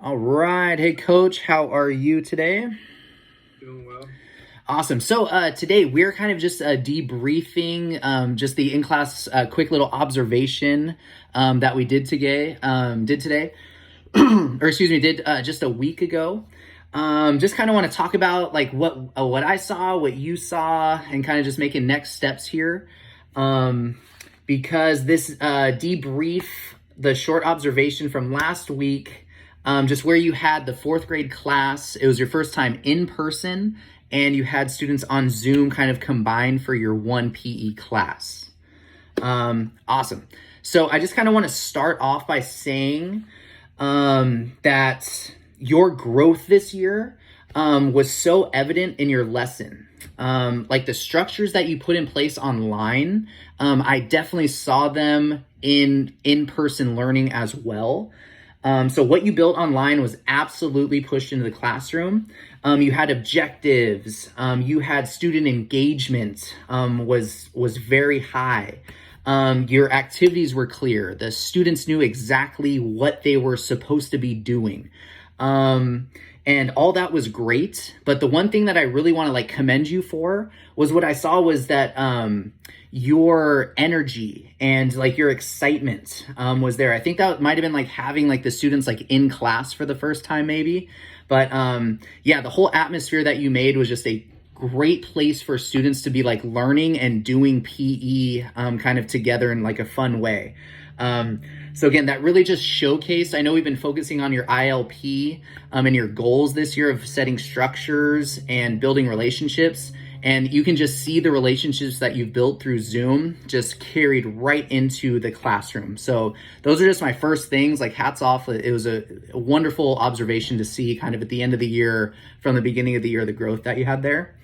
All right. Hey, Coach, how are you today? Doing well. Awesome. So today we're kind of just debriefing just the in-class quick little observation that we did today, or excuse me, did just a week ago. Just kind of want to talk about like what I saw, what you saw, and kind of just making next steps here. Because this debrief, the short observation from last week, just where you had the fourth grade class, it was your first time in person, and you had students on Zoom kind of combined for your one PE class. Awesome. So I just kind of want to start off by saying that your growth this year was so evident in your lesson. Like the structures that you put in place online, I definitely saw them in in-person learning as well. So what you built online was absolutely pushed into the classroom. You had objectives. You had student engagement was very high. Your activities were clear. The students knew exactly what they were supposed to be doing. And all that was great. But the one thing that I really want to like commend you for was what I saw was that your energy and like your excitement was there. I think that might have been like having like the students like in class for the first time maybe. But yeah, the whole atmosphere that you made was just a great place for students to be like learning and doing PE kind of together in like a fun way. So again, that really just showcased, I know we've been focusing on your ILP and your goals this year of setting structures and building relationships. And you can just see the relationships that you've built through Zoom just carried right into the classroom. So those are just my first things, like hats off. It was a wonderful observation to see kind of at the end of the year, from the beginning of the year, the growth that you had there.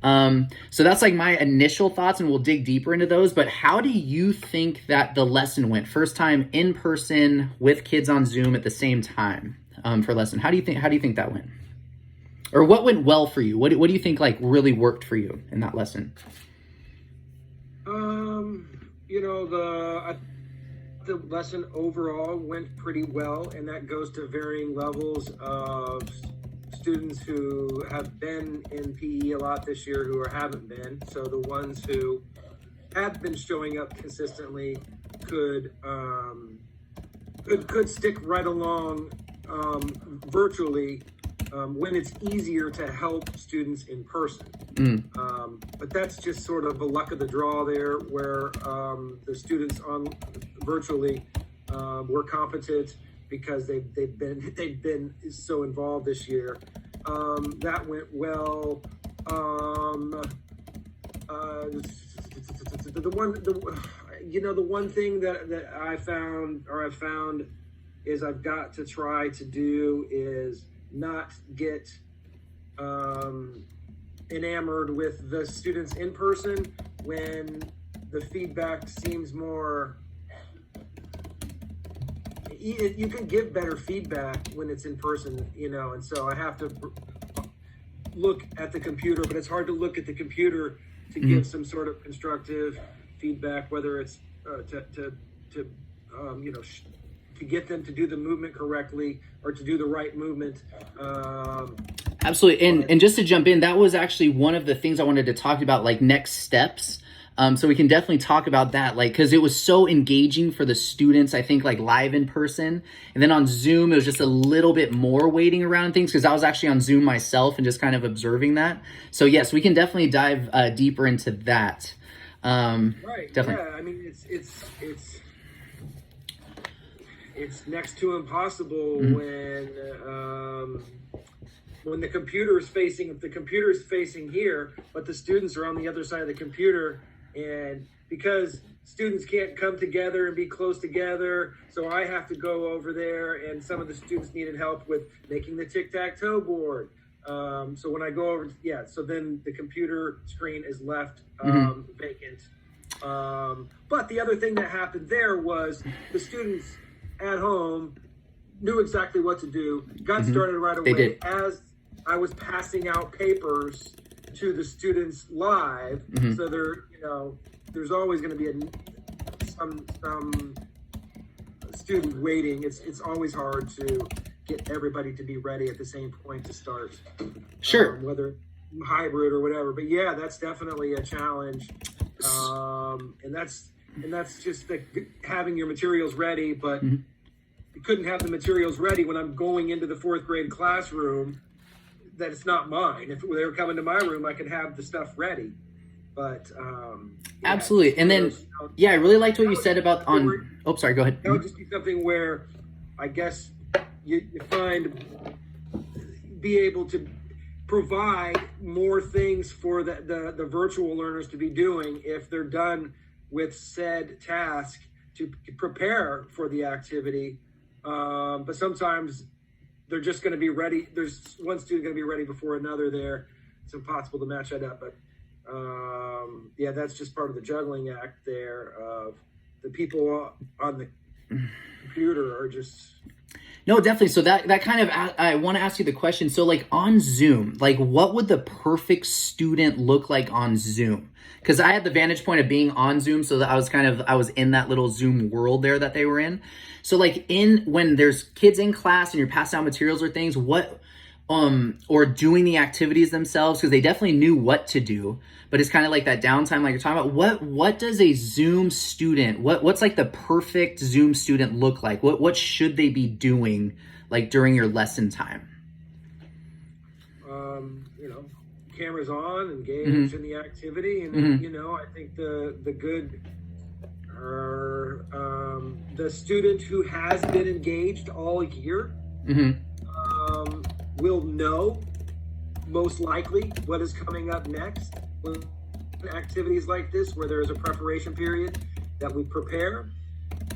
So that's like my initial thoughts, and we'll dig deeper into those. But how do you think that the lesson went? First time in person with kids on Zoom at the same time for lesson. How do you think that went? Or what went well for you? What do you think like really worked for you in that lesson? The lesson overall went pretty well, and that goes to varying levels of students who have been in PE a lot this year who haven't been. So the ones who have been showing up consistently could stick right along virtually when it's easier to help students in person. But that's just sort of a luck of the draw there, where the students on virtually were competent because they've been so involved this year. That went well. The one thing that I've found is I've got to try to do is not get enamored with the students in person when the feedback seems more. You can give better feedback when it's in person, and so I have to look at the computer, but it's hard to look at the computer to give some sort of constructive feedback, whether it's to get them to do the movement correctly or to do the right movement. Absolutely. And just to jump in, that was actually one of the things I wanted to talk about, like next steps. So we can definitely talk about that, like, because it was so engaging for the students, I think, like live in person. And then on Zoom, it was just a little bit more waiting around things because I was actually on Zoom myself and just kind of observing that. So yes, we can definitely dive deeper into that. Right. Definitely. Yeah. I mean, it's next to impossible when the computer is facing here, but the students are on the other side of the computer. And because students can't come together and be close together, so I have to go over there, and some of the students needed help with making the tic-tac-toe board. So when I go over, so then the computer screen is left vacant. But the other thing that happened there was the students at home knew exactly what to do, got started right away. They did. As I was passing out papers to the students live, so there's always going to be some student waiting. It's always hard to get everybody to be ready at the same point to start. Sure. Whether hybrid or whatever, but yeah, that's definitely a challenge. And that's just like having your materials ready, but you couldn't have the materials ready when I'm going into the fourth grade classroom. That it's not mine. If they were coming to my room, I could have the stuff ready. But absolutely. And then I really liked what you said about sorry, go ahead. That would just be something where I guess you be able to provide more things for the virtual learners to be doing if they're done with said task to prepare for the activity. But sometimes they're just going to be ready. There's one student going to be ready before another there. It's impossible to match that up. But that's just part of the juggling act there of the people on the computer are just... No, definitely. So that kind of, I want to ask you the question. So like on Zoom, like what would the perfect student look like on Zoom? Because I had the vantage point of being on Zoom, so that I was in that little Zoom world there that they were in. So like when there's kids in class and you're passing out materials or things, or doing the activities themselves, because they definitely knew what to do, but it's kind of like that downtime like you're talking about. What does a Zoom student, what's like the perfect Zoom student look like? What should they be doing like during your lesson time? Cameras on, engaged in the activity, and I think the good are the student who has been engaged all year. Will know most likely what is coming up next. When activities like this, where there is a preparation period that we prepare,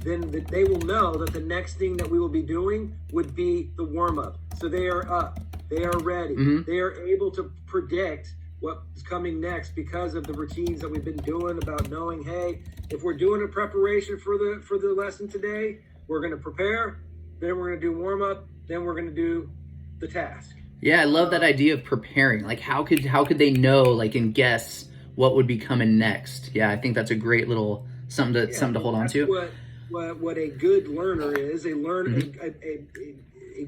then they will know that the next thing that we will be doing would be the warm-up. So they are up, they are ready, they are able to predict what is coming next because of the routines that we've been doing about knowing, hey, if we're doing a preparation for the lesson today, we're going to prepare, then we're going to do warm-up, then we're going to do the task. Yeah, I love that idea of preparing. Like how could they know, like, and guess what would be coming next? Yeah, I think that's a great little something to hold on to. What a good learner is. A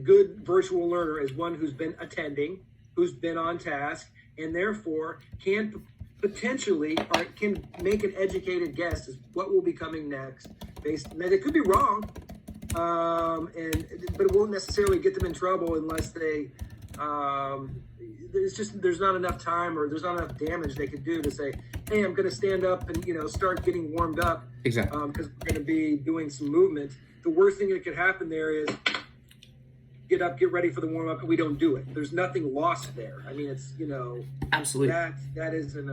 good virtual learner is one who's been attending, who's been on task, and therefore can potentially or can make an educated guess as what will be coming next. Now they could be wrong, but it won't necessarily get them in trouble unless they there's not enough time or there's not enough damage they could do to say, hey, I'm going to stand up and start getting warmed up. Exactly. Because we're going to be doing some movement. The worst thing that could happen there is get up, get ready for the warm up, and we don't do it. There's nothing lost there. I mean, it's absolutely that isn't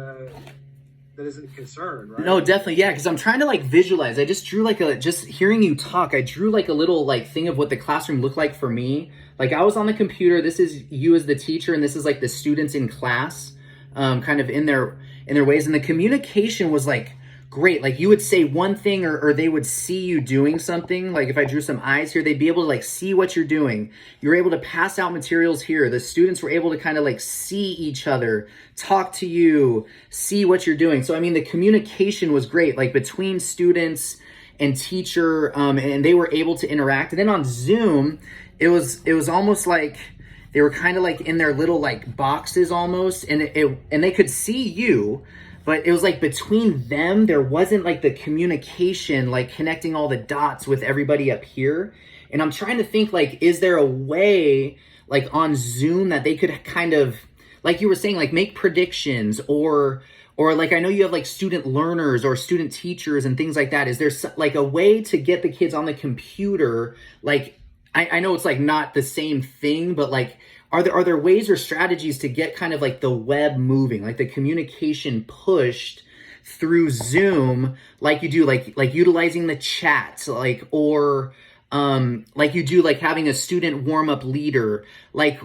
a concern, right? No, definitely, yeah. Because I'm trying to like visualize. I just drew just hearing you talk. I drew like a little like thing of what the classroom looked like for me. Like I was on the computer. This is you as the teacher, and this is like the students in class, kind of in their ways. And the communication was like great. Like you would say one thing, or they would see you doing something. Like if I drew some eyes here, they'd be able to like see what you're doing. You're able to pass out materials here. The students were able to kind of like see each other, talk to you, see what you're doing. So I mean, the communication was great, like between students and teacher, and they were able to interact. And then on Zoom, it was almost like they were kind of like in their little like boxes almost, and they could see you, but it was like between them, there wasn't like the communication, like connecting all the dots with everybody up here. And I'm trying to think, like, is there a way like on Zoom that they could kind of, like you were saying, like make predictions or like, I know you have like student learners or student teachers and things like that. Is there like a way to get the kids on the computer? Like, I know it's like not the same thing, but like, are there ways or strategies to get kind of like the web moving, like the communication pushed through Zoom, like you do, like utilizing the chat, like, or like you do, like having a student warm-up leader, like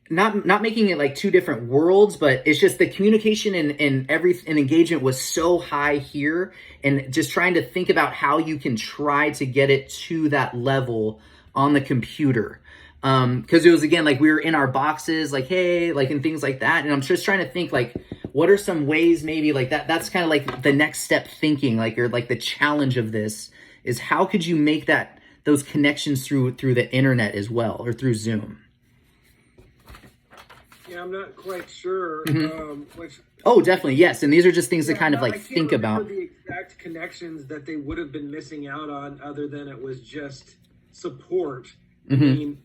not making it like two different worlds, but it's just the communication and engagement was so high here, and just trying to think about how you can try to get it to that level on the computer. Because it was, again, like we were in our boxes, like, hey, like, and things like that. And I'm just trying to think, like, what are some ways maybe like that's kind of like the next step thinking, like, or like the challenge of this is how could you make that those connections through the internet as well, or through Zoom? Yeah, I'm not quite sure. Which Oh, definitely, yes. And these are just things to kind of I like can't think remember about. the exact connections that they would have been missing out on, other than it was just support. I mean,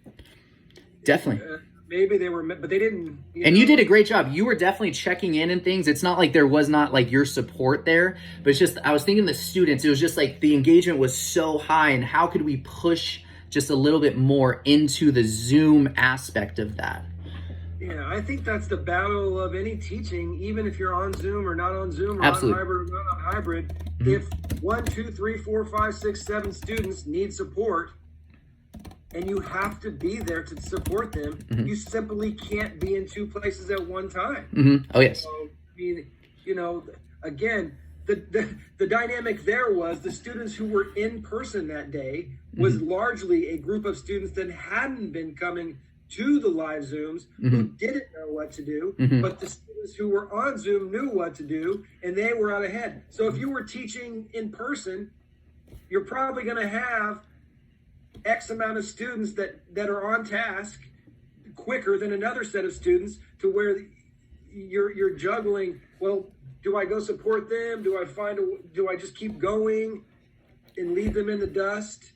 Definitely. maybe they were, but they didn't. And you did a great job. You were definitely checking in and things. It's not like there was not like your support there, but it's just, I was thinking the students, it was just like the engagement was so high, and how could we push just a little bit more into the Zoom aspect of that? Yeah, I think that's the battle of any teaching, even if you're on Zoom or not on Zoom, or Absolutely. on hybrid or not on hybrid. If 1, 2, 3, 4, 5, 6, 7 students need support, and you have to be there to support them, you simply can't be in two places at one time. Oh, yes. So, I mean, again, the dynamic there was the students who were in person that day was largely a group of students that hadn't been coming to the live Zooms, who didn't know what to do, but the students who were on Zoom knew what to do, and they were out ahead. So if you were teaching in person, you're probably going to have X amount of students that are on task quicker than another set of students, to where you're juggling. Well, do I go support them? Do I just keep going and leave them in the dust?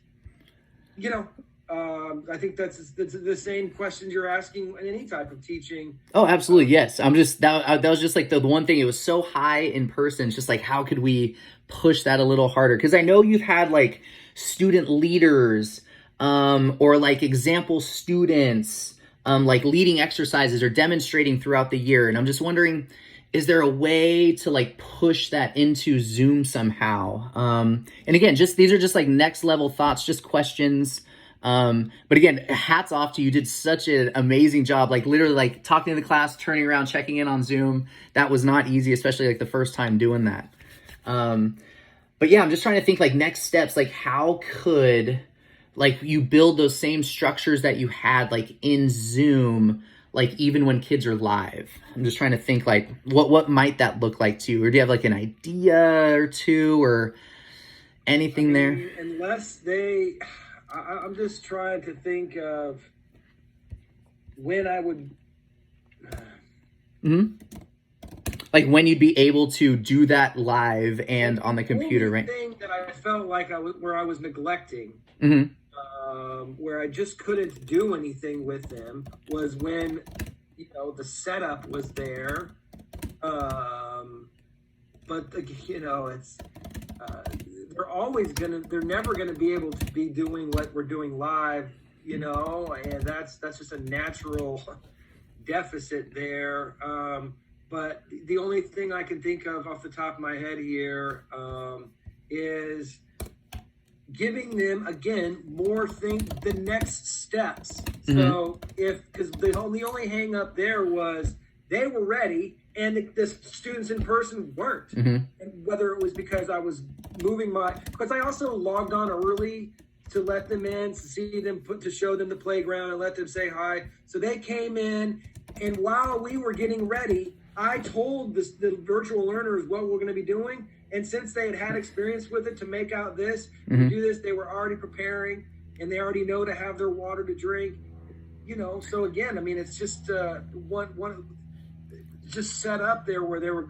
I think that's the same questions you're asking in any type of teaching. Oh, absolutely. Yes. I'm just, that was just like the one thing. It was so high in person. It's just like, how could we push that a little harder? Because I know you've had like student leaders, or like example students, like leading exercises or demonstrating throughout the year. And I'm just wondering, is there a way to like push that into Zoom somehow? And again, these are just like next level thoughts, just questions. But again, hats off to you. You did such an amazing job. Like literally like talking to the class, turning around, checking in on Zoom. That was not easy, especially like the first time doing that. But yeah, I'm just trying to think like next steps, like how could like you build those same structures that you had like in Zoom, like even when kids are live. I'm just trying to think like what might that look like to you? Or do you have like an idea or two or anything there? Unless I'm just trying to think of when I would. Like when you'd be able to do that live and on the computer, right? The thing that I felt like I was neglecting, where I just couldn't do anything with them, was when the setup was there, but it's. They're never gonna be able to be doing what we're doing live, and that's just a natural deficit there. But the only thing I can think of off the top of my head here is giving them again the next steps. So because the only hang up there was they were ready and the students in person weren't. And whether it was because I was because I also logged on early to let them in, to see them, to show them the playground and let them say hi. So they came in, and while we were getting ready, I told the virtual learners what we're going to be doing. And since they had experience with it, to make out this, to do this, they were already preparing, and they already know to have their water to drink. So again, I mean, it's just one just set up there where they were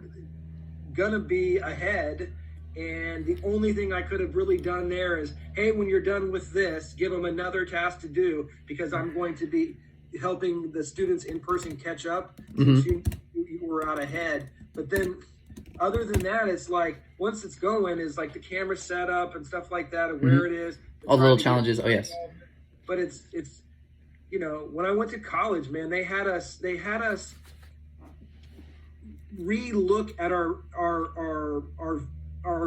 gonna be ahead, and the only thing I could have really done there is, hey, when you're done with this, give them another task to do, because I'm going to be helping the students in person catch up since you were out ahead. But then other than that, it's like once it's going, is like the camera setup and stuff like that, and where it is, all the little challenges. Oh yes. But it's when I went to college, man, they had us re-look at our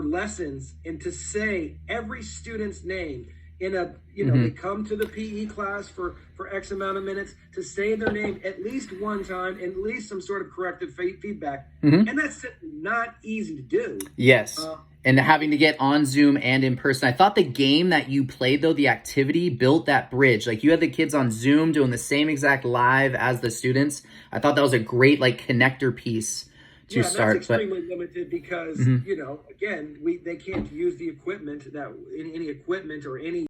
lessons, and to say every student's name in a they come to the PE class for X amount of minutes, to say their name at least one time, and at least some sort of corrective feedback, and that's not easy to do. Yes. And having to get on Zoom and in person. I thought the game that you played, though, the activity, built that bridge. Like, you had the kids on Zoom doing the same exact live as the students. I thought that was a great, like, connector piece to start. That's extremely limited because, again, they can't use the equipment, any equipment or any